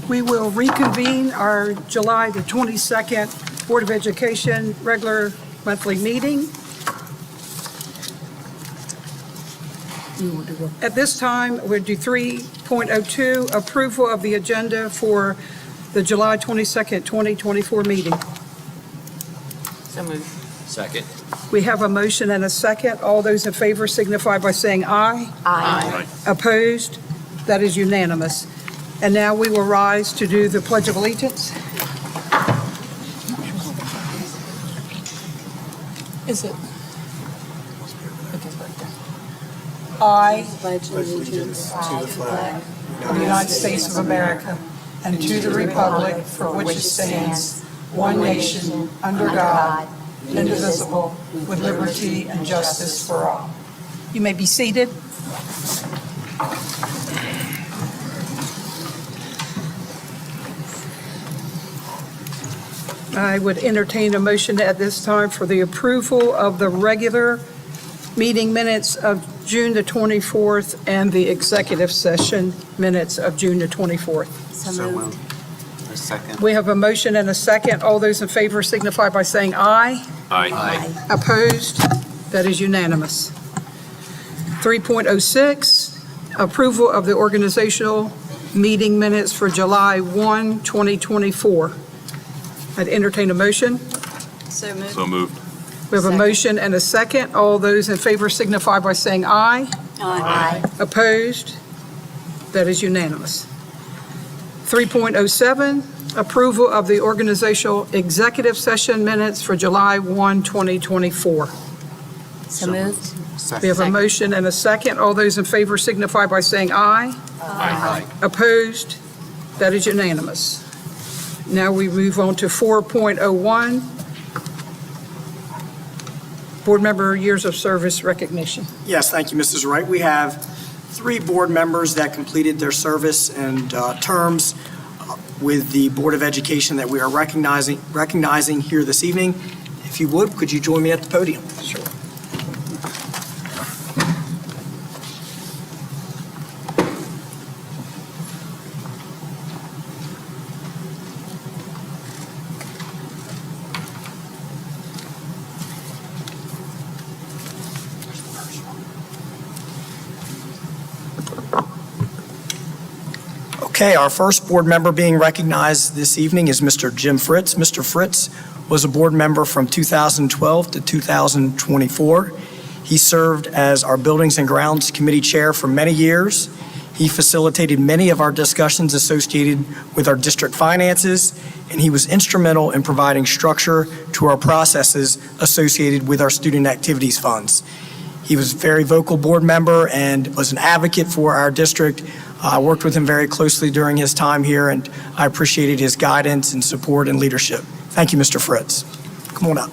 We will reconvene our July the 22nd Board of Education regular monthly meeting. At this time, we'll do 3.02, approval of the agenda for the July 22nd, 2024 meeting. So moved. Second. We have a motion and a second. All those in favor signify by saying aye. Aye. Opposed? That is unanimous. And now we will rise to do the Pledge of Allegiance. Is it? I Pledge allegiance to the flag of the United States of America and to the republic for which it stands, one nation, under God, indivisible, with liberty and justice for all. You may be seated. I would entertain a motion at this time for the approval of the regular meeting minutes of June the 24th and the executive session minutes of June the 24th. So moved. A second. We have a motion and a second. All those in favor signify by saying aye. Aye. Opposed? That is unanimous. 3.06, approval of the organizational meeting minutes for July 1, 2024. I'd entertain a motion. So moved. So moved. We have a Second. motion and a second. All those in favor signify by saying aye. Aye. Opposed? That is unanimous. 3.07, approval of the organizational executive session minutes for July 1, 2024. So moved. We have a motion and a second. All those in favor signify by saying aye. Aye. Opposed? That is unanimous. Now we move on to 4.01, board member years of service recognition. Yes, thank you, Mrs. Wright. We have 3 board members that completed their service and terms with the Board of Education that we are recognizing here this evening. If you would, could you join me at the podium? Sure. Okay, our first board member being recognized this evening is Mr. Jim Fritz. Mr. Fritz was a board member from 2012 to 2024. He served as our Buildings and Grounds Committee Chair for many years. He facilitated many of our discussions associated with our district finances, and he was instrumental in providing structure to our processes associated with our student activities funds. He was a very vocal board member and was an advocate for our district. I worked with him very closely during his time here, and I appreciated his guidance and support and leadership. Thank you, Mr. Fritz. Come on up.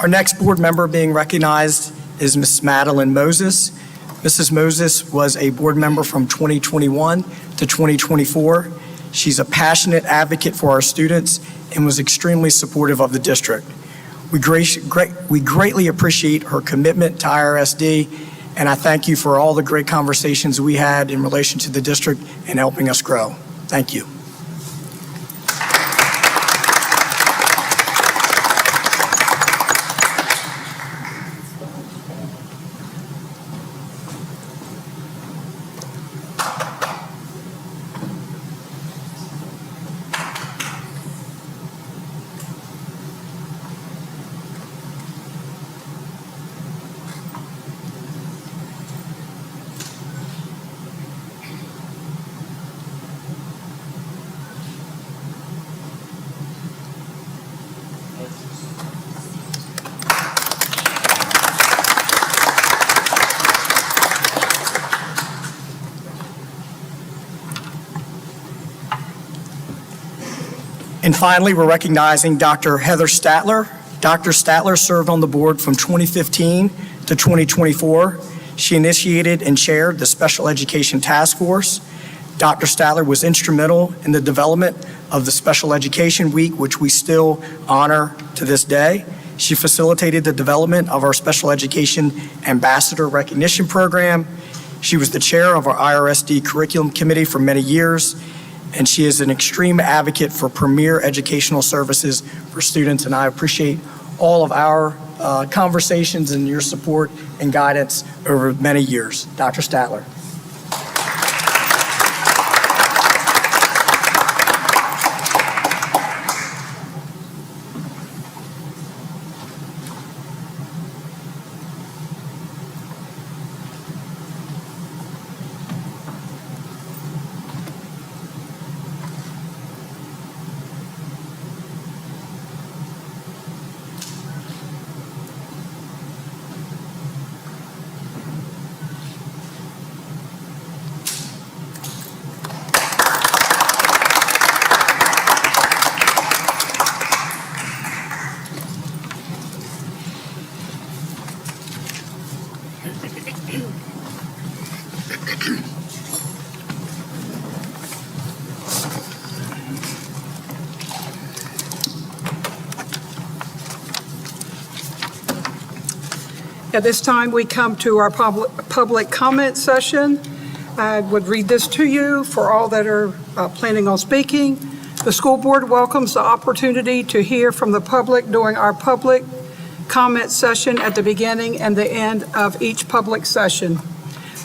Our next board member being recognized is Ms. Madeline Moses. Mrs. Moses was a board member from 2021 to 2024. She's a passionate advocate for our students and was extremely supportive of the district. We greatly appreciate her commitment to IRSD, and I thank you for all the great conversations we had in relation to the district and helping us grow. Thank you. And finally, we're recognizing Dr. Heather Statler. Dr. Statler served on the board from 2015 to 2024. She initiated and chaired the Special Education Task Force. Dr. Statler was instrumental in the development of the Special Education Week, which we still honor to this day. She facilitated the development of our Special Education Ambassador Recognition Program. She was the chair of our IRSD Curriculum Committee for many years, and she is an extreme advocate for premier educational services for students, and I appreciate all of our conversations and your support and guidance over many years. Dr. Statler. At this time, we come to our public comment session. I would read this to you for all that are planning on speaking. The school board welcomes the opportunity to hear from the public during our public comment session at the beginning and the end of each public session.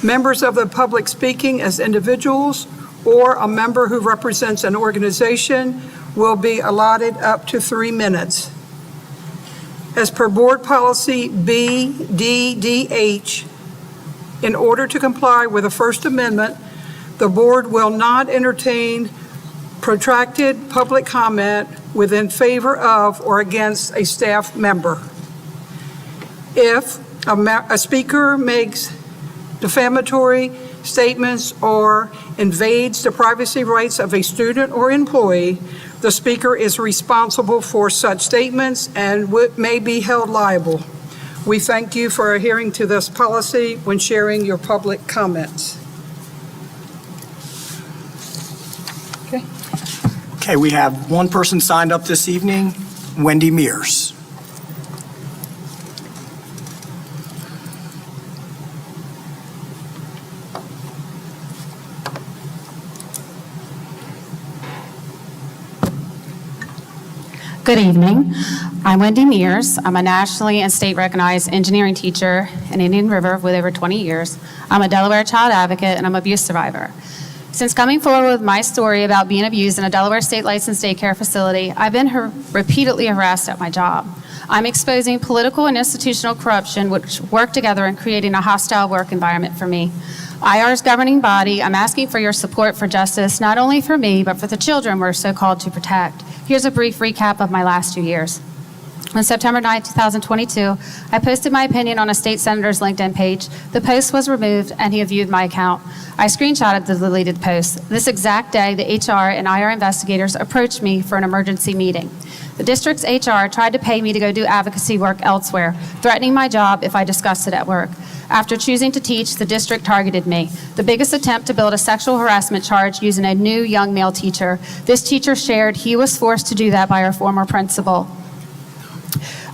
Members of the public speaking as individuals or a member who represents an organization will be allotted up to 3 minutes. As per board policy BDDH, in order to comply with the First Amendment, the board will not entertain protracted public comment within favor of or against a staff member. If a speaker makes defamatory statements or invades the privacy rights of a student or employee, the speaker is responsible for such statements and may be held liable. We thank you for adhering to this policy when sharing your public comments. Okay, we have one person signed up this evening, Wendy Mears. Good evening. I'm Wendy Mears. I'm a nationally and state recognized engineering teacher in Indian River with over 20 years. I'm a Delaware child advocate and I'm an abuse survivor. Since coming forward with my story about being abused in a Delaware state licensed daycare facility, I've been repeatedly harassed at my job. I'm exposing political and institutional corruption which work together in creating a hostile work environment for me. IR's governing body, I'm asking for your support for justice, not only for me, but for the children we're so called to protect. Here's a brief recap of my last 2 years. On September 9, 2022, I posted my opinion on a state senator's LinkedIn page. The post was removed and he viewed my account. I screenshotted the deleted post. This exact day, the HR and IR investigators approached me for an emergency meeting. The district's HR tried to pay me to go do advocacy work elsewhere, threatening my job if I discussed it at work. After choosing to teach, the district targeted me. The biggest attempt to build a sexual harassment charge using a new young male teacher. This teacher shared he was forced to do that by our former principal.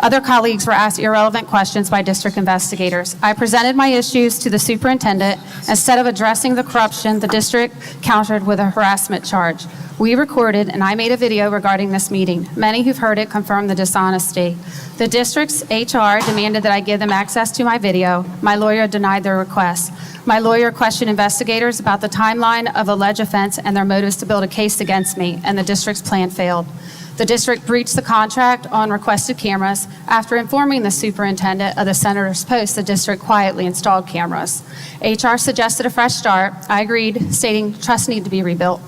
Other colleagues were asked irrelevant questions by district investigators. I presented my issues to the superintendent. Instead of addressing the corruption, the district countered with a harassment charge. We recorded and I made a video regarding this meeting. Many who've heard it confirm the dishonesty. The district's HR demanded that I give them access to my video. My lawyer denied their request. My lawyer questioned investigators about the timeline of alleged offense and their motives to build a case against me, and the district's plan failed. The district breached the contract on requested cameras. After informing the superintendent of the senator's post, the district quietly installed cameras. HR suggested a fresh start. I agreed, stating trust needed to be rebuilt.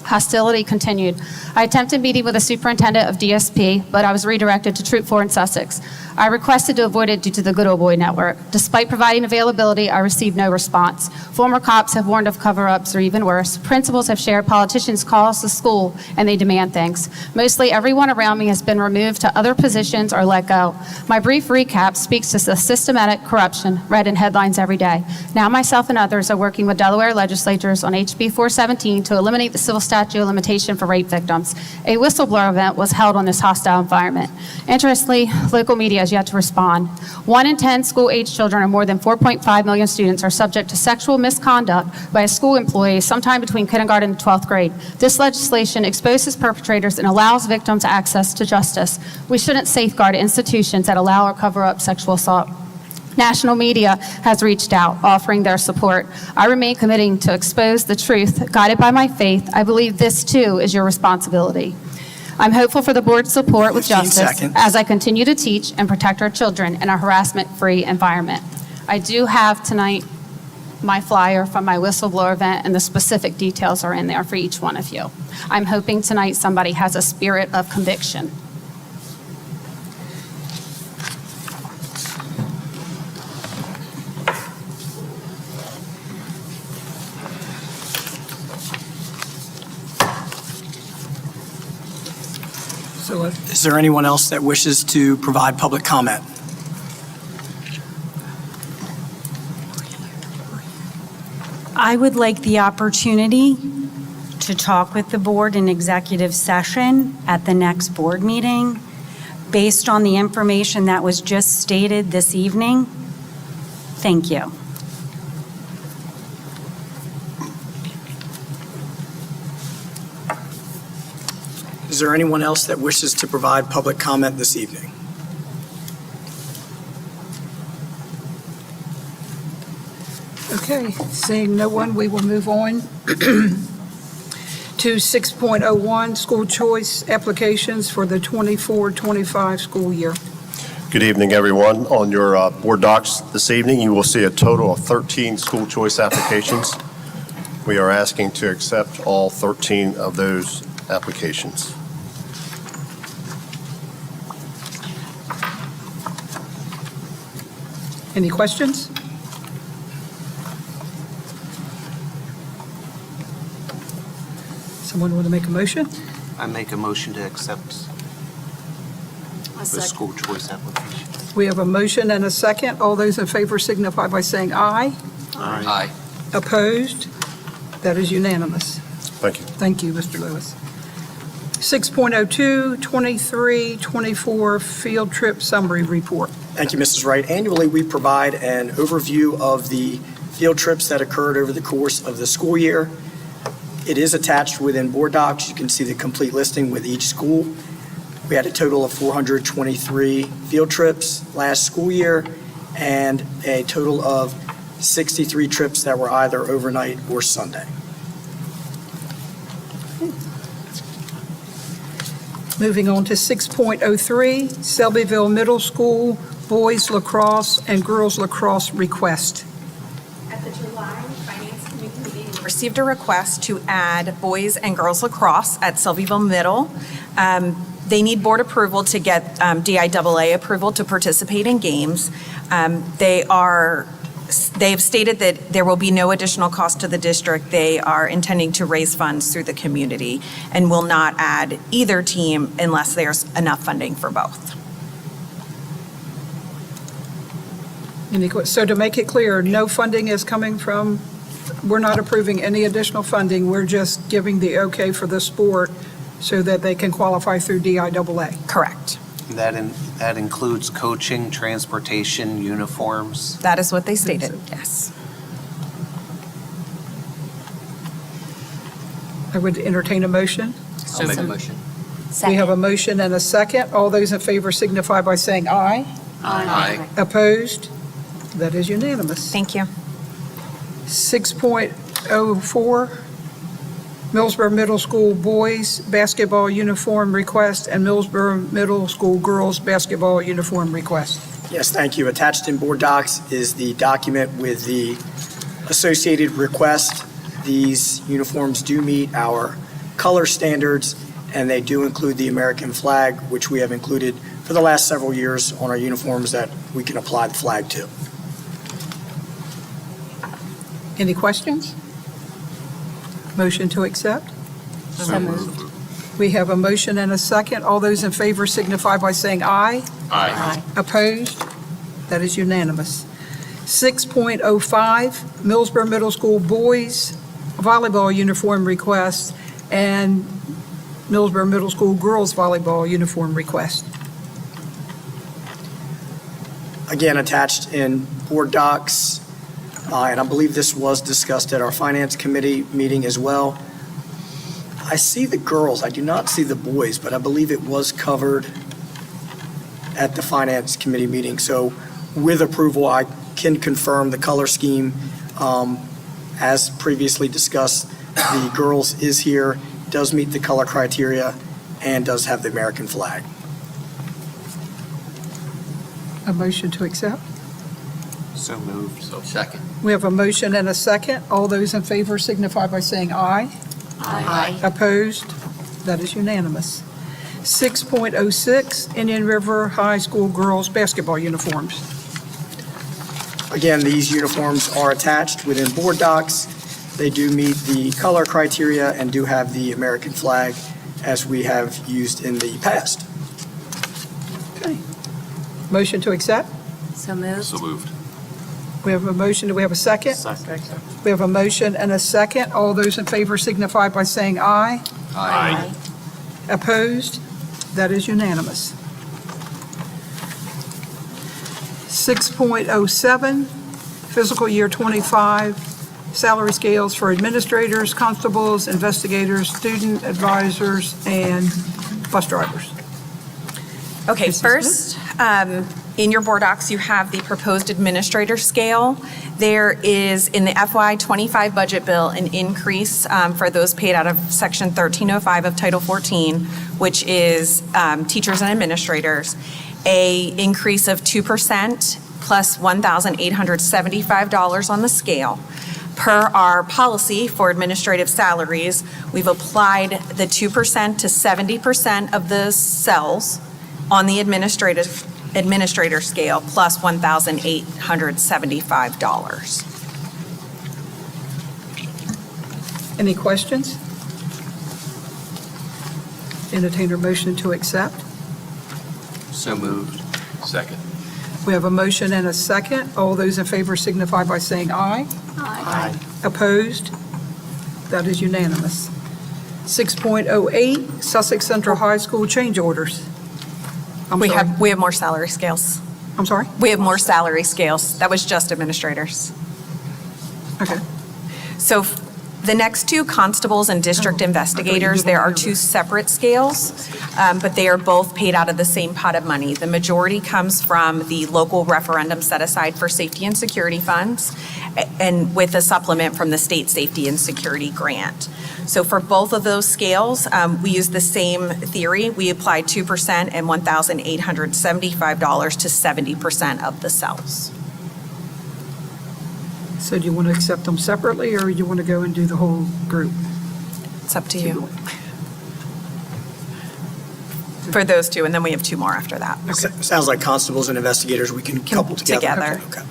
Hostility continued. I attempted meeting with the superintendent of DSP, but I was redirected to Troop 4 in Sussex. I requested to avoid it due to the Good Old Boy Network. Despite providing availability, I received no response. Former cops have warned of cover-ups or even worse. Principals have shared politicians' calls to school, and they demand things. Mostly everyone around me has been removed to other positions or let go. My brief recap speaks to the systematic corruption read in headlines every day. Now myself and others are working with Delaware legislators on HB 417 to eliminate the civil statute of limitation for rape victims. A whistleblower event was held on this hostile environment. Interestingly, local media has yet to respond. 1 in 10 school-age children and more than 4.5 million students are subject to sexual misconduct by a school employee sometime between kindergarten and 12th grade. This legislation exposes perpetrators and allows victims access to justice. We shouldn't safeguard institutions that allow or cover up sexual assault. National media has reached out, offering their support. I remain committing to expose the truth. Guided by my faith, I believe this, too, is your responsibility. I'm hopeful for the board's support with 15 justice seconds. as I continue to teach and protect our children in a harassment-free environment. I do have tonight my flyer from my whistleblower event, and the specific details are in there for each one of you. I'm hoping tonight somebody has a spirit of conviction. So Is there anyone else that wishes to provide public comment? I would like the opportunity to talk with the board in executive session at the next board meeting based on the information that was just stated this evening. Thank you. Is there anyone else that wishes to provide public comment this evening? Okay, seeing no one, we will move on to 6.01, school choice applications for the 24-25 school year. Good evening, everyone. On your board docs this evening, you will see a total of 13 school choice applications. We are asking to accept all 13 of those applications. Any questions? Someone want to make a motion? I make a motion to accept the school choice application. We have a motion and a second. All those in favor signify by saying aye. Aye. Opposed? That is unanimous. Thank you. Thank you, Mr. Lewis. 6.02, 23-24 field trip summary report. Thank you, Mrs. Wright. Annually, we provide an overview of the field trips that occurred over the course of the school year. It is attached within board docs. You can see the complete listing with each school. We had a total of 423 field trips last school year and a total of 63 trips that were either overnight or Sunday. Moving on to 6.03, Selbyville Middle School boys lacrosse and girls lacrosse request. At the July Finance Committee meeting, we received a request to add boys and girls lacrosse at Selbyville Middle. They need board approval to get DIAA approval to participate in games. They've stated that there will be no additional cost to the district. They are intending to raise funds through the community and will not add either team unless there's enough funding for both. So to make it clear, no funding is coming from, we're not approving any additional funding. We're just giving the okay for the sport so that they can qualify through DIAA. Correct. That includes coaching, transportation, uniforms. That is what they stated, yes. I would entertain a motion. I'll make a motion. We have a motion and a second. All those in favor signify by saying aye. Aye. Opposed? That is unanimous. Thank you. 6.04, Millsboro Middle School boys basketball uniform request and Millsboro Middle School girls basketball uniform request. Yes, thank you. Attached in board docs is the document with the associated request. These uniforms do meet our color standards, and they do include the American flag, which we have included for the last several years on our uniforms that we can apply the flag to. Any questions? Motion to accept? So moved. We have a motion and a second. All those in favor signify by saying aye. Aye. Opposed? That is unanimous. 6.05, Millsboro Middle School boys volleyball uniform request and Millsboro Middle School girls volleyball uniform request. Again, attached in board docs, and I believe this was discussed at our Finance Committee meeting as well. I see the girls, I do not see the boys, but I believe it was covered at the Finance Committee meeting. So with approval, I can confirm the color scheme. As previously discussed, the girls is here, does meet the color criteria, and does have the American flag. A motion to accept? So moved. Second. We have a motion and a second. All those in favor signify by saying aye. Aye. Opposed? That is unanimous. 6.06, Indian River High School girls basketball uniforms. Again, these uniforms are attached within board docs. They do meet the color criteria and do have the American flag as we have used in the past. Okay. Motion to accept? So moved. moved. We have a motion. Do we have a second? Second. We have a motion and a second. All those in favor signify by saying aye. Aye. Opposed? That is unanimous. 6.07, fiscal year '25, salary scales for administrators, constables, investigators, student advisors, and bus drivers. Okay, Mrs. first, in your board docs, you have the proposed administrator scale. There is, in the FY '25 budget bill, an increase for those paid out of Section 1305 of Title 14, which is teachers and administrators, a increase of 2% plus $1,875 on the scale. Per our policy for administrative salaries, we've applied the 2% to 70% of the cells on the administrator scale, plus $1,875. Any questions? Entertain a motion to accept. So moved. Second. We have a motion and a second. All those in favor signify by saying aye. Aye. Opposed? That is unanimous. 6.08, Sussex Central High School change orders. I'm We sorry. have more salary scales. I'm sorry? We have more salary scales. That was just administrators. Okay. So the next two, constables and district investigators, there are two separate scales, but they are both paid out of the same pot of money. The majority comes from the local referendum set aside for safety and security funds, and with a supplement from the state safety and security grant. So for both of those scales, we use the same theory. We apply 2% and $1,875 to 70% of the cells. So do you want to accept them separately, or you want to go and do the whole group? It's up to you. For those two, and then we have two more after that. Sounds like constables and investigators we can couple together. Together. Okay.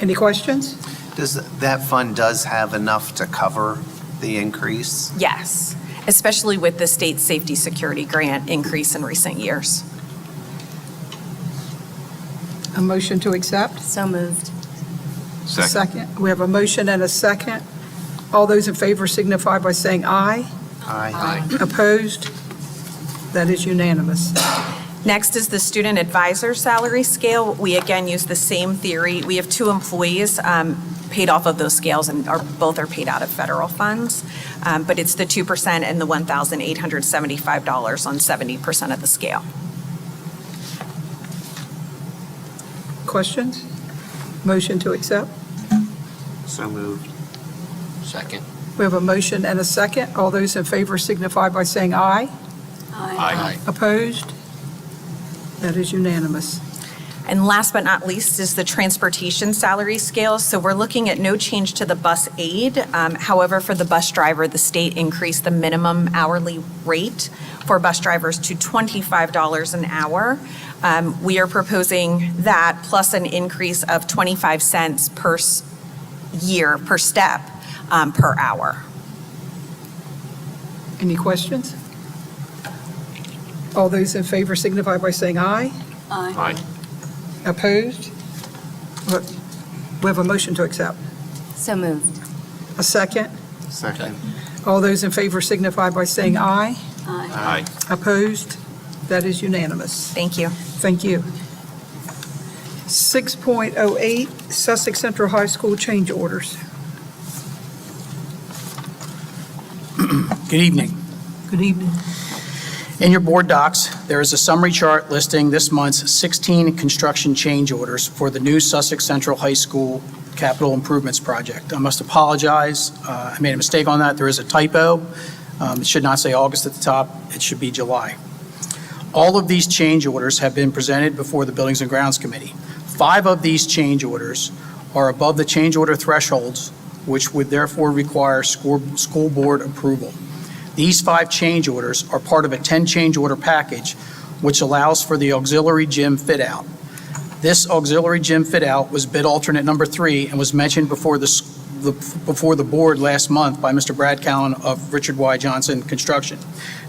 Any questions? Does that fund does have enough to cover the increase? Yes, especially with the state safety security grant increase in recent years. A motion to accept? So moved. Second. We have a motion and a second. All those in favor signify by saying aye. Aye. Opposed? That is unanimous. Next is the student advisor salary scale. We again use the same theory. We have two employees paid off of those scales, and both are paid out of federal funds. But it's the 2% and the $1,875 on 70% of the scale. Questions? Motion to accept? So moved. Second. We have a motion and a second. All those in favor signify by saying aye. Aye. Opposed? That is unanimous. And last but not least is the transportation salary scale. So we're looking at no change to the bus aide. However, for the bus driver, the state increased the minimum hourly rate for bus drivers to $25 an hour. We are proposing that plus an increase of 25 cents per year, per step, per hour. Any questions? All those in favor signify by saying aye. Aye. Opposed? We have a motion to accept. So moved. A second. Second. All those in favor signify by saying aye. Aye. Opposed? That is unanimous. Thank you. Thank you. 6.08, Sussex Central High School change orders. Good evening. Good evening. In your board docs, there is a summary chart listing this month's 16 construction change orders for the new Sussex Central High School Capital Improvements Project. I must apologize. I made a mistake on that. There is a typo. It should not say August at the top. It should be July. All of these change orders have been presented before the Buildings and Grounds Committee. 5 of these change orders are above the change order thresholds, which would therefore require school board approval. These 5 change orders are part of a 10 change order package, which allows for the auxiliary gym fit-out. This auxiliary gym fit-out was bid alternate number 3 and was mentioned before the board last month by Mr. Brad Callen of Richard Y. Johnson Construction.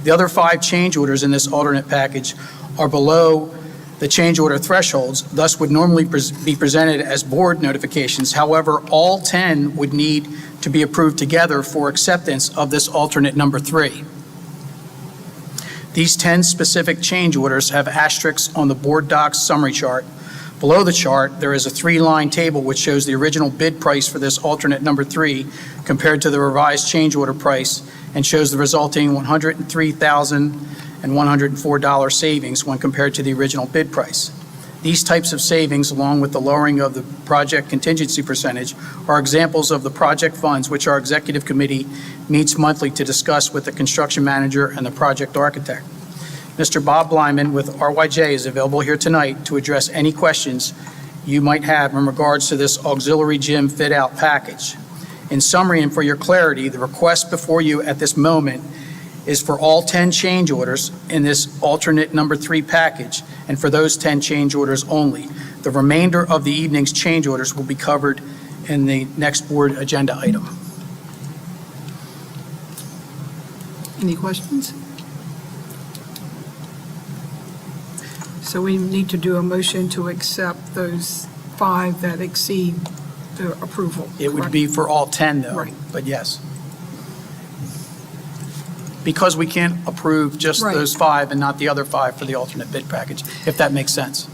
The other 5 change orders in this alternate package are below the change order thresholds, thus would normally be presented as board notifications. However, all 10 would need to be approved together for acceptance of this alternate number 3. These 10 specific change orders have asterisks on the board docs summary chart. Below the chart, there is a 3-line table which shows the original bid price for this alternate number 3 compared to the revised change order price and shows the resulting $103,104 savings when compared to the original bid price. These types of savings, along with the lowering of the project contingency percentage, are examples of the project funds which our executive committee meets monthly to discuss with the construction manager and the project architect. Mr. Bob Blyman with RYJ is available here tonight to address any questions you might have in regards to this auxiliary gym fit-out package. In summary and for your clarity, the request before you at this moment is for all 10 change orders in this alternate number 3 package, and for those 10 change orders only. The remainder of the evening's change orders will be covered in the next board agenda item. Any questions? So we need to do a motion to accept those 5 that exceed the approval. It would correct? be for all 10, though. Right. But yes. Because we can't approve just Right. those 5 and not the other 5 for the alternate bid package, if that makes sense.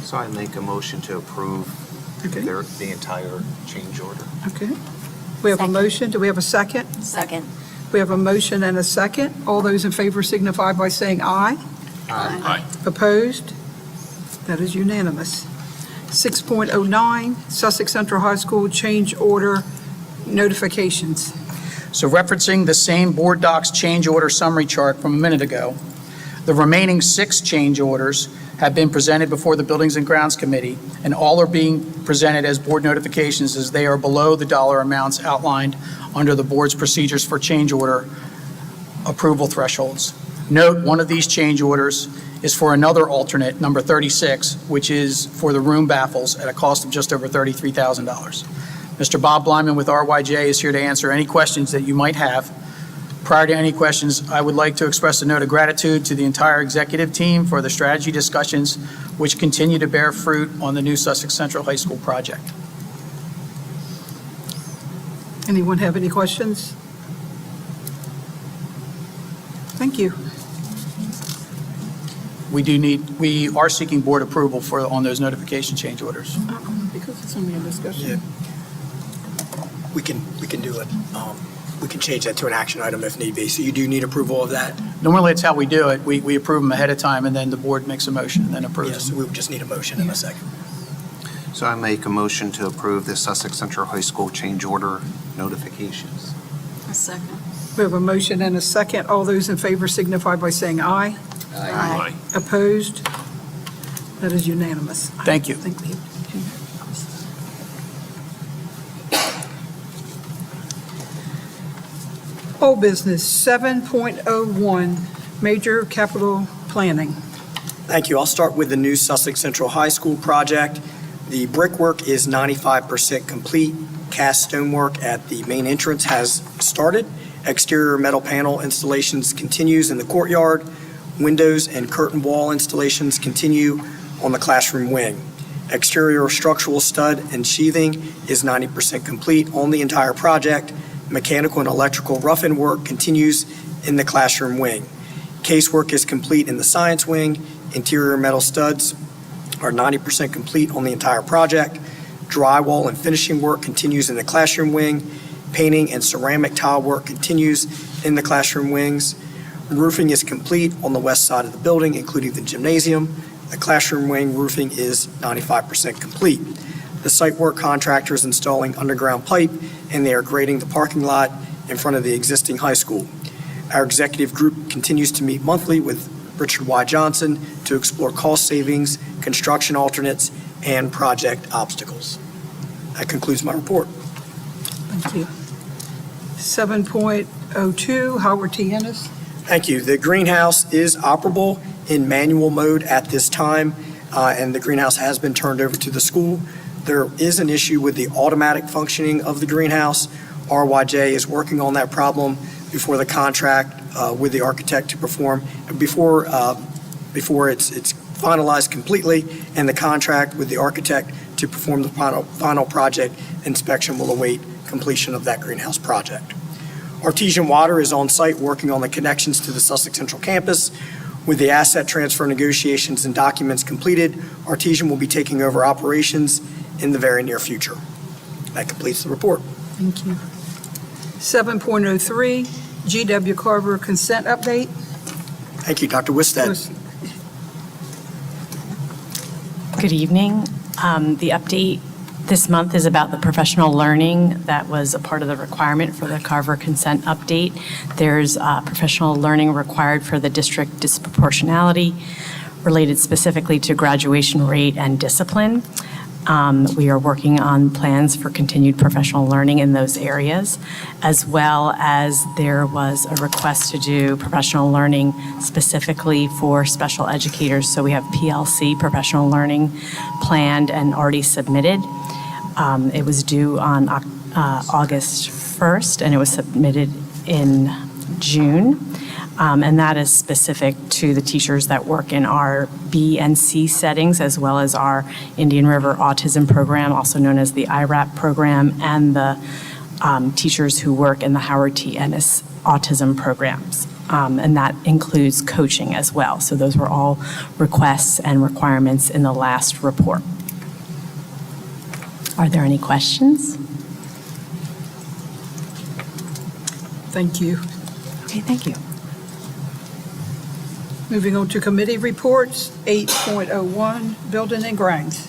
So I make a motion to approve Okay. the entire change order. Okay. We have a Second. motion. Do we have a second? Second. We have a motion and a second. All those in favor signify by saying aye. Aye. Opposed? That is unanimous. 6.09, Sussex Central High School change order notifications. So referencing the same board docs change order summary chart from a minute ago, the remaining 6 change orders have been presented before the Buildings and Grounds Committee, and all are being presented as board notifications as they are below the dollar amounts outlined under the board's procedures for change order approval thresholds. Note, one of these change orders is for another alternate, number 36, which is for the room baffles at a cost of just over $33,000. Mr. Bob Blyman with RYJ is here to answer any questions that you might have. Prior to any questions, I would like to express a note of gratitude to the entire executive team for the strategy discussions which continue to bear fruit on the new Sussex Central High School project. Anyone have any questions? Thank you. We are seeking board approval on those notification change orders. Because it's only a discussion. We can do it. We can change that to an action item if need be. So you do need approval of that? Normally, it's how we do it. We approve them ahead of time, and then the board makes a motion and then approves Yes, them. we would just need a motion in a second. So I make a motion to approve the Sussex Central High School change order notifications. A second. We have a motion and a second. All those in favor signify by saying aye. Aye. Opposed? That is unanimous. Thank you. I think we- Old business, 7.01, major capital planning. Thank you. I'll start with the new Sussex Central High School project. The brickwork is 95% complete. Cast stonework at the main entrance has started. Exterior metal panel installations continues in the courtyard. Windows and curtain wall installations continue on the classroom wing. Exterior structural stud and sheathing is 90% complete on the entire project. Mechanical and electrical rough-in work continues in the classroom wing. Casework is complete in the science wing. Interior metal studs are 90% complete on the entire project. Drywall and finishing work continues in the classroom wing. Painting and ceramic tile work continues in the classroom wings. Roofing is complete on the west side of the building, including the gymnasium. The classroom wing roofing is 95% complete. The site work contractor is installing underground pipe, and they are grading the parking lot in front of the existing high school. Our executive group continues to meet monthly with Richard Y. Johnson to explore cost savings, construction alternates, and project obstacles. That concludes my report. Thank you. 7.02, Howard T. Ennis. Thank you. The greenhouse is operable in manual mode at this time, and the greenhouse has been turned over to the school. There is an issue with the automatic functioning of the greenhouse. RYJ is working on that problem before the contract with the architect to perform, before it's finalized completely, and the contract with the architect to perform the final project inspection will await completion of that greenhouse project. Artesian Water is on site working on the connections to the Sussex Central Campus. With the asset transfer negotiations and documents completed, Artesian will be taking over operations in the very near future. That completes the report. Thank you. 7.03, GW Carver consent update. Thank you, Dr. Wisted. Good evening. The update this month is about the professional learning that was a part of the requirement for the Carver consent update. There's professional learning required for the district disproportionality related specifically to graduation rate and discipline. We are working on plans for continued professional learning in those areas, as well as there was a request to do professional learning specifically for special educators. So we have PLC, professional learning, planned and already submitted. It was due on August 1st, and it was submitted in June. And that is specific to the teachers that work in our B and C settings, as well as our Indian River Autism Program, also known as the IRAP program, and the teachers who work in the Howard T. Ennis Autism programs. And that includes coaching as well. So those were all requests and requirements in the last report. Are there any questions? Thank you. Okay, thank you. Moving on to committee reports, 8.01, building and grounds.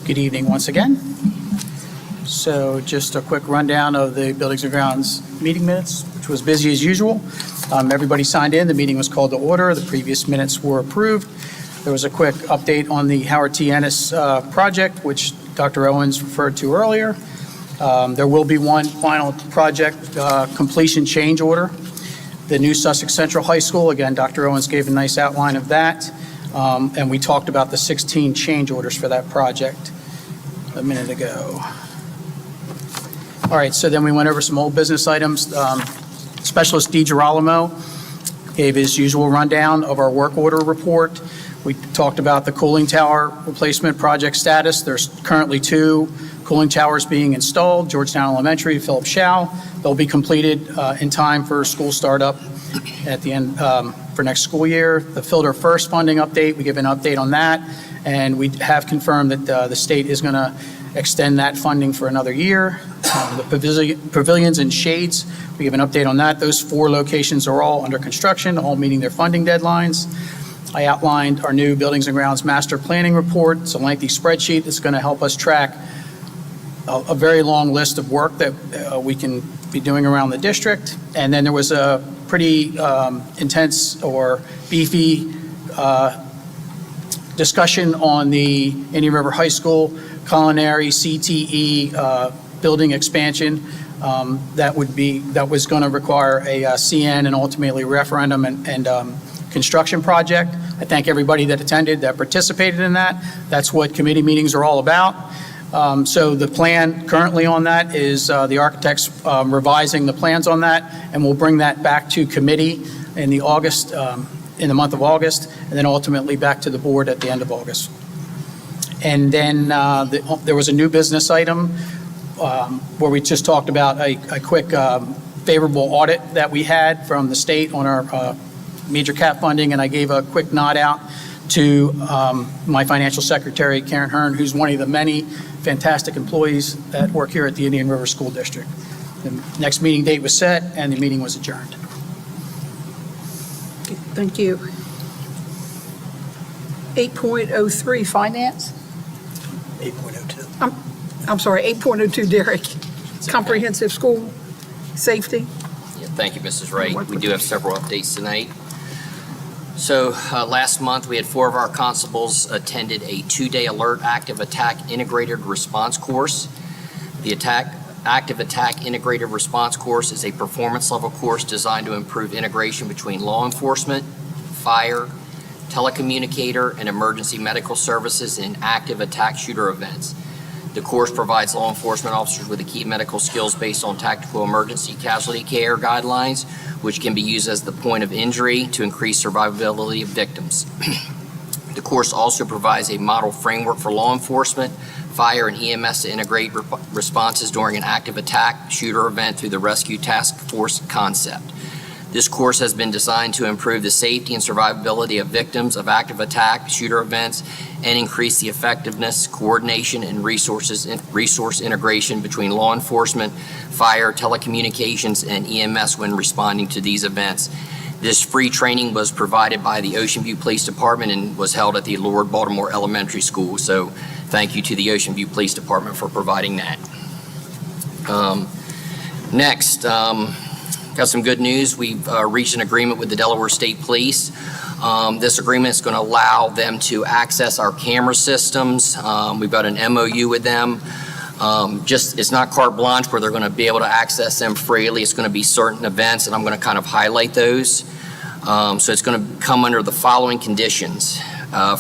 Good evening once again. So just a quick rundown of the Buildings and Grounds meeting minutes, which was busy as usual. Everybody signed in. The meeting was called to order. The previous minutes were approved. There was a quick update on the Howard T. Ennis project, which Dr. Owens referred to earlier. There will be one final project completion change order. The new Sussex Central High School, again, Dr. Owens gave a nice outline of that. And we talked about the 16 change orders for that project a minute ago. All right, so then we went over some old business items. Specialist DiGirolamo gave his usual rundown of our work order report. We talked about the cooling tower replacement project status. There's currently 2 cooling towers being installed, Georgetown Elementary, Philip Schau. They'll be completed in time for school startup at the end for next school year. The Filter First funding update, we give an update on that, and we have confirmed that the state is going to extend that funding for another year. The pavilions and shades, we give an update on that. Those 4 locations are all under construction, all meeting their funding deadlines. I outlined our new Buildings and Grounds Master Planning Report. It's a lengthy spreadsheet that's going to help us track a very long list of work that we can be doing around the district. And then there was a pretty intense or beefy discussion on the Indian River High School culinary CTE building expansion that was going to require a CN and ultimately referendum and construction project. I thank everybody that attended, that participated in that. That's what committee meetings are all about. So the plan currently on that is the architects revising the plans on that, and we'll bring that back to committee in the month of August, and then ultimately back to the board at the end of August. And then there was a new business item where we just talked about a quick favorable audit that we had from the state on our major cap funding, and I gave a quick nod out to my financial secretary, Karen Hearn, who's one of the many fantastic employees that work here at the Indian River School District. The next meeting date was set, and the meeting was adjourned. Thank you. 8.03, finance. 8.02. I'm sorry, 8.02, Derek. Comprehensive school safety. Yeah, thank you, Mrs. Wright. We do have several updates tonight. So last month, we had 4 of our constables attended a 2-day alert active attack integrated response course. The active attack integrated response course is a performance level course designed to improve integration between law enforcement, fire, telecommunicator, and emergency medical services in active attack shooter events. The course provides law enforcement officers with the key medical skills based on tactical emergency casualty care guidelines, which can be used as the point of injury to increase survivability of victims. The course also provides a model framework for law enforcement, fire, and EMS to integrate responses during an active attack shooter event through the rescue task force concept. This course has been designed to improve the safety and survivability of victims of active attack shooter events and increase the effectiveness, coordination, and resource integration between law enforcement, fire, telecommunications, and EMS when responding to these events. This free training was provided by the Ocean View Police Department and was held at the Lord Baltimore Elementary School. So thank you to the Ocean View Police Department for providing that. Next, got some good news. We've reached an agreement with the Delaware State Police. This agreement is going to allow them to access our camera systems. We've got an MOU with them. It's not carte blanche where they're going to be able to access them freely. It's going to be certain events, and I'm going to kind of highlight those. So it's going to come under the following conditions.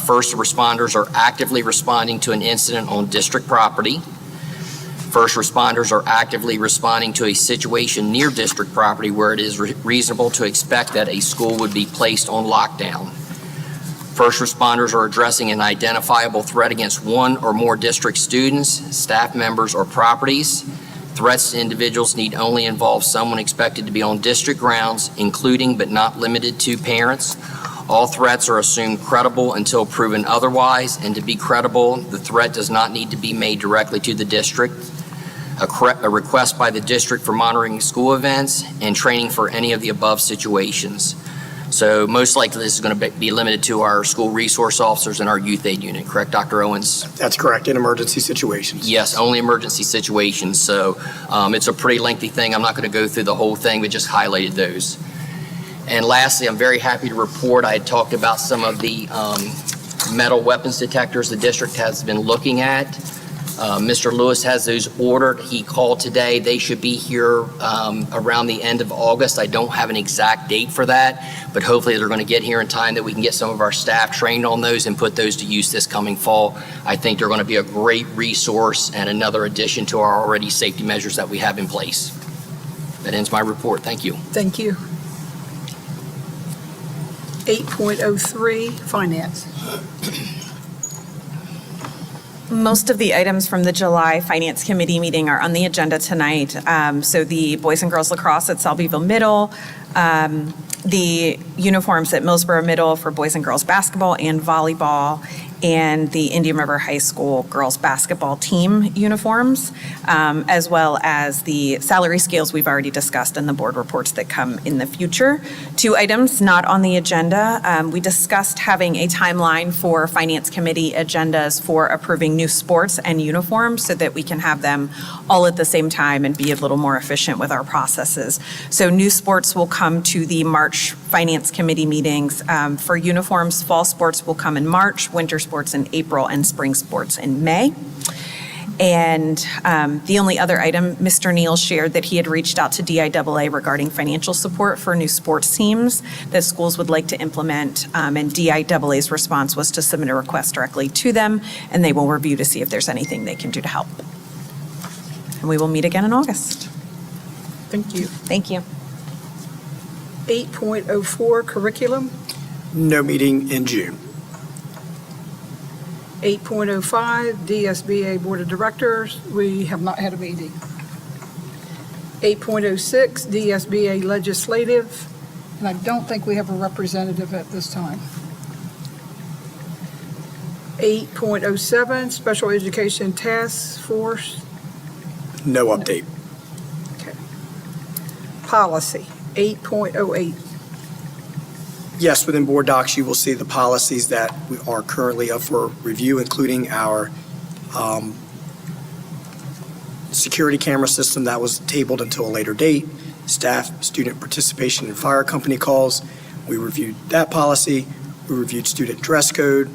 First responders are actively responding to an incident on district property. First responders are actively responding to a situation near district property where it is reasonable to expect that a school would be placed on lockdown. First responders are addressing an identifiable threat against one or more district students, staff members, or properties. Threats to individuals need only involve someone expected to be on district grounds, including but not limited to parents. All threats are assumed credible until proven otherwise, and to be credible, the threat does not need to be made directly to the district. A request by the district for monitoring school events and training for any of the above situations. So most likely this is going to be limited to our school resource officers and our youth aid unit, correct, Dr. Owens? That's correct, in emergency situations. Yes, only emergency situations. So it's a pretty lengthy thing. I'm not going to go through the whole thing, but just highlighted those. And lastly, I'm very happy to report I had talked about some of the metal weapons detectors the district has been looking at. Mr. Lewis has those ordered. He called today. They should be here around the end of August. I don't have an exact date for that, but hopefully they're going to get here in time that we can get some of our staff trained on those and put those to use this coming fall. I think they're going to be a great resource and another addition to our already safety measures that we have in place. That ends my report. Thank you. Thank you. 8.03, finance. Most of the items from the July Finance Committee meeting are on the agenda tonight. So the Boys and Girls Lacrosse at Selbyville Middle, the uniforms at Millsboro Middle for boys and girls basketball and volleyball, and the Indian River High School girls basketball team uniforms, as well as the salary scales we've already discussed and the board reports that come in the future. 2 items not on the agenda. We discussed having a timeline for Finance Committee agendas for approving new sports and uniforms so that we can have them all at the same time and be a little more efficient with our processes. So new sports will come to the March Finance Committee meetings. For uniforms, fall sports will come in March, winter sports in April, and spring sports in May. And the only other item, Mr. Neal shared that he had reached out to DIAA regarding financial support for new sports teams that schools would like to implement. And DIAA's response was to submit a request directly to them, and they will review to see if there's anything they can do to help. And we will meet again in August. Thank you. Thank you. 8.04 curriculum. No meeting in June. 8.05 DSBA Board of Directors. We have not had a meeting. 8.06 DSBA Legislative, and I don't think we have a representative at this time. 8.07 Special Education Task Force. No update. Okay. Policy, 8.08. Yes, within board docs, you will see the policies that we are currently up for review, including our security camera system that was tabled until a later date, staff, student participation in fire company calls. We reviewed that policy. We reviewed student dress code.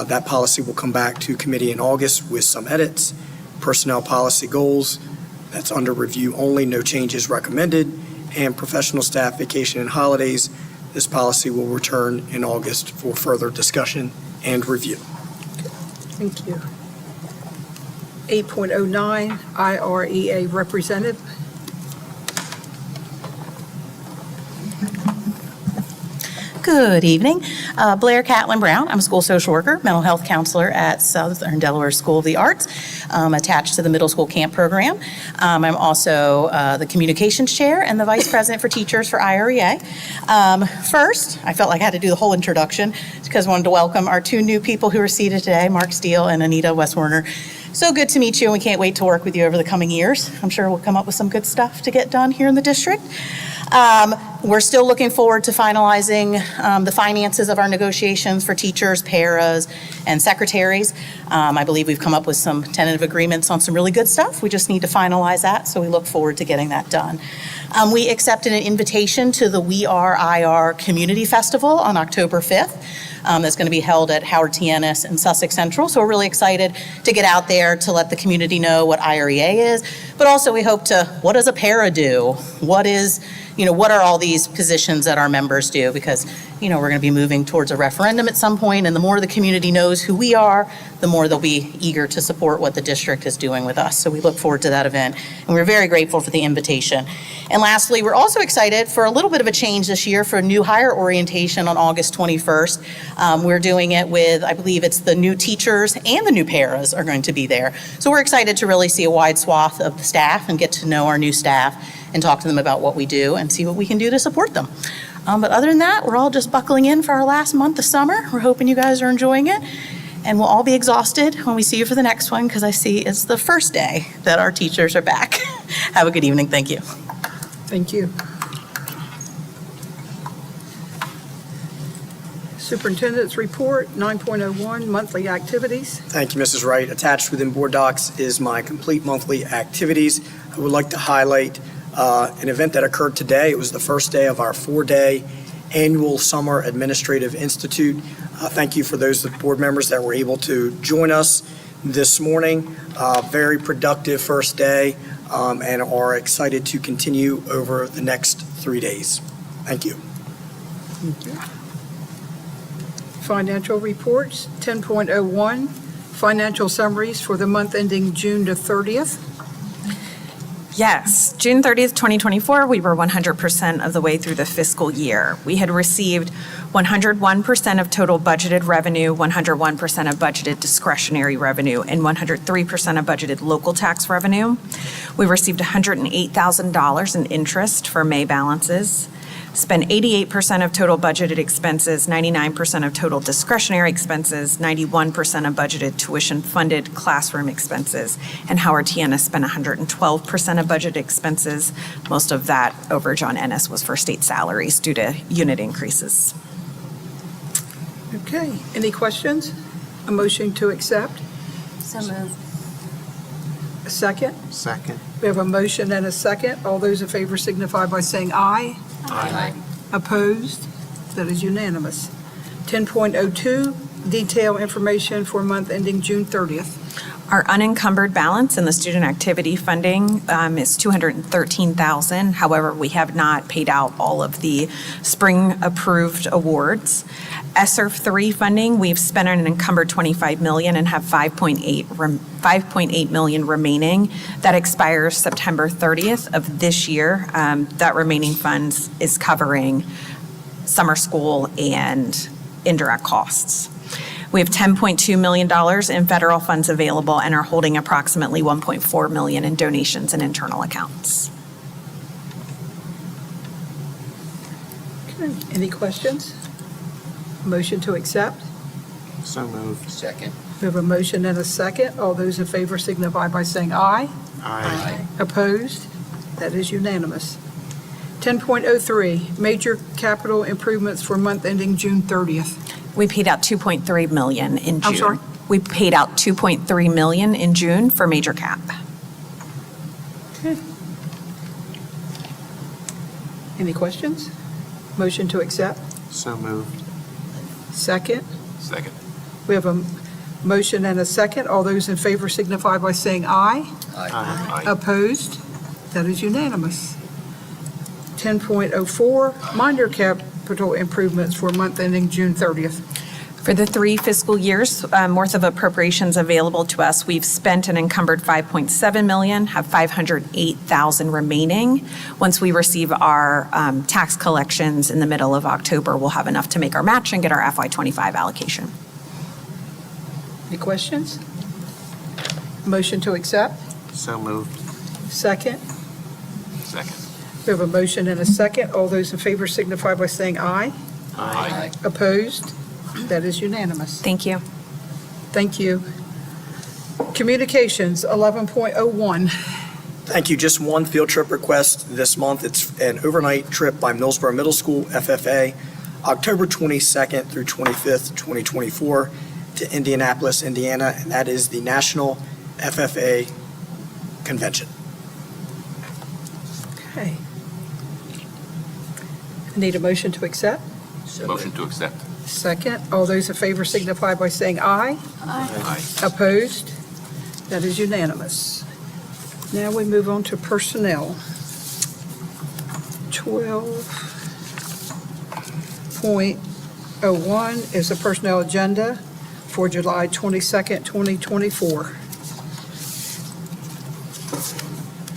That policy will come back to committee in August with some edits. Personnel policy goals, that's under review only, no changes recommended. And professional staff vacation and holidays, this policy will return in August for further discussion and review. Thank you. 8.09 IREA Representative. Good evening. Blair Catlin Brown. I'm a school social worker, mental health counselor at Southern Delaware School of the Arts, attached to the middle school camp program. I'm also the communications chair and the vice president for teachers for IREA. First, I felt like I had to do the whole introduction because I wanted to welcome our 2 new people who are seated today, Mark Steele and Anita Westwerner. So good to meet you, and we can't wait to work with you over the coming years. I'm sure we'll come up with some good stuff to get done here in the district. We're still looking forward to finalizing the finances of our negotiations for teachers, paras, and secretaries. I believe we've come up with some tentative agreements on some really good stuff. We just need to finalize that, so we look forward to getting that done. We accepted an invitation to the We Are IR Community Festival on October 5th. That's going to be held at Howard T. Ennis and Sussex Central. So we're really excited to get out there to let the community know what IREA is, but also we hope to, what does a para do? What are all these positions that our members do? Because, we're going to be moving towards a referendum at some point, and the more the community knows who we are, the more they'll be eager to support what the district is doing with us. So we look forward to that event, and we're very grateful for the invitation. And lastly, we're also excited for a little bit of a change this year for new hire orientation on August 21st. We're doing it with, I believe it's the new teachers and the new paras are going to be there. So we're excited to really see a wide swath of the staff and get to know our new staff and talk to them about what we do and see what we can do to support them. But other than that, we're all just buckling in for our last month of summer. We're hoping you guys are enjoying it. And we'll all be exhausted when we see you for the next one, because I see it's the first day that our teachers are back. Have a good evening. Thank you. Thank you. Superintendent's report, 9.01 monthly activities. Thank you, Mrs. Wright. Attached within board docs is my complete monthly activities. I would like to highlight an event that occurred today. It was the first day of our 4-day annual Summer Administrative Institute. Thank you for those board members that were able to join us this morning. Very productive first day, and are excited to continue over the next 3 days. Thank you. Thank you. Financial reports, 10.01, financial summaries for the month ending June the 30th. Yes, June 30th, 2024, we were 100% of the way through the fiscal year. We had received 101% of total budgeted revenue, 101% of budgeted discretionary revenue, and 103% of budgeted local tax revenue. We received $108,000 in interest for May balances, spend 88% of total budgeted expenses, 99% of total discretionary expenses, 91% of budgeted tuition-funded classroom expenses. And Howard Tiana spent 112% of budgeted expenses. Most of that overage on Ennis was for state salaries due to unit increases. Okay, any questions? A motion to accept? So moved. A second? Second. We have a motion and a second. All those in favor signify by saying aye. Aye. Opposed? That is unanimous. 10.02, detail information for month ending June 30th. Our unencumbered balance in the student activity funding is $213,000. However, we have not paid out all of the spring-approved awards. ESSER 3 funding, we've spent an encumbered $25 million and have $5.8 million remaining. That expires September 30th of this year. That remaining funds is covering summer school and indirect costs. We have $10.2 million in federal funds available and are holding approximately $1.4 million in donations and internal accounts. Okay, any questions? Motion to accept? So moved. Second. We have a motion and a second. All those in favor signify by saying aye. Aye. Opposed? That is unanimous. 10.03, major capital improvements for month ending June 30th. We paid out $2.3 million in June. I'm sorry? We paid out $2.3 million in June for major cap. Okay. Any questions? Motion to accept? So moved. Second? Second. We have a motion and a second. All those in favor signify by saying aye. Aye. Opposed? That is unanimous. 10.04, minor capital improvements for month ending June 30th. For the 3 fiscal years worth of appropriations available to us, we've spent and encumbered $5.7 million, have $508,000 remaining. Once we receive our tax collections in the middle of October, we'll have enough to make our match and get our FY25 allocation. Any questions? Motion to accept? So moved. Second? Second. We have a motion and a second. All those in favor signify by saying aye. Aye. Opposed? That is unanimous. Thank you. Thank you. Communications, 11.01. Thank you. Just one field trip request this month. It's an overnight trip by Millsboro Middle School, FFA, October 22nd through 25th, 2024, to Indianapolis, Indiana, and that is the National FFA Convention. Okay. I need a motion to accept. Motion to accept. Second. All those in favor signify by saying aye. Aye. Opposed? That is unanimous. Now we move on to personnel. 12.01 is the personnel agenda for July 22nd, 2024.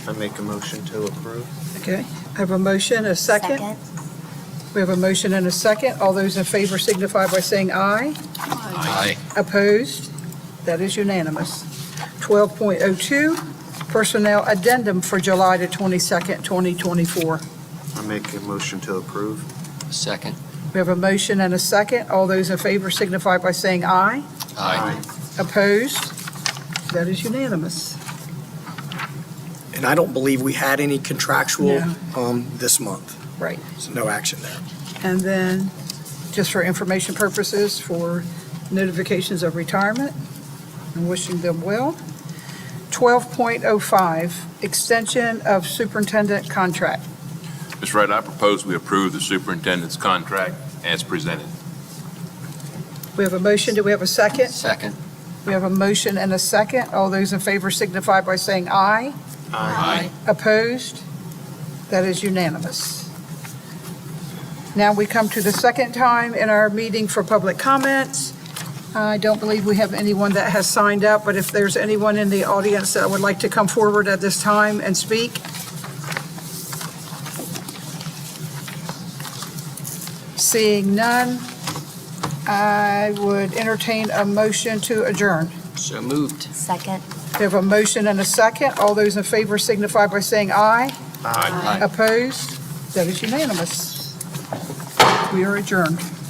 I make a motion to approve. Okay, I have a motion, a second. We have a motion and a second. All those in favor signify by saying aye. Aye. Opposed? That is unanimous. 12.02, personnel addendum for July the 22nd, 2024. I make a motion to approve. Second. We have a motion and a second. All those in favor signify by saying aye. Aye. Opposed? That is unanimous. And I don't believe we had any contractual No. this month, Right. so no action there. And then, just for information purposes, for notifications of retirement, and wishing them well. 12.05, extension of superintendent contract. Mr. Wright, I propose we approve the superintendent's contract as presented. We have a motion. Do we have a second? Second. We have a motion and a second. All those in favor signify by saying aye. Aye. Opposed? That is unanimous. Now we come to the second time in our meeting for public comments. I don't believe we have anyone that has signed up, but if there's anyone in the audience that would like to come forward at this time and speak. Seeing none, I would entertain a motion to adjourn. So moved. Second. We have a motion and a second. All those in favor signify by saying aye. Aye. Opposed? That is unanimous. We are adjourned.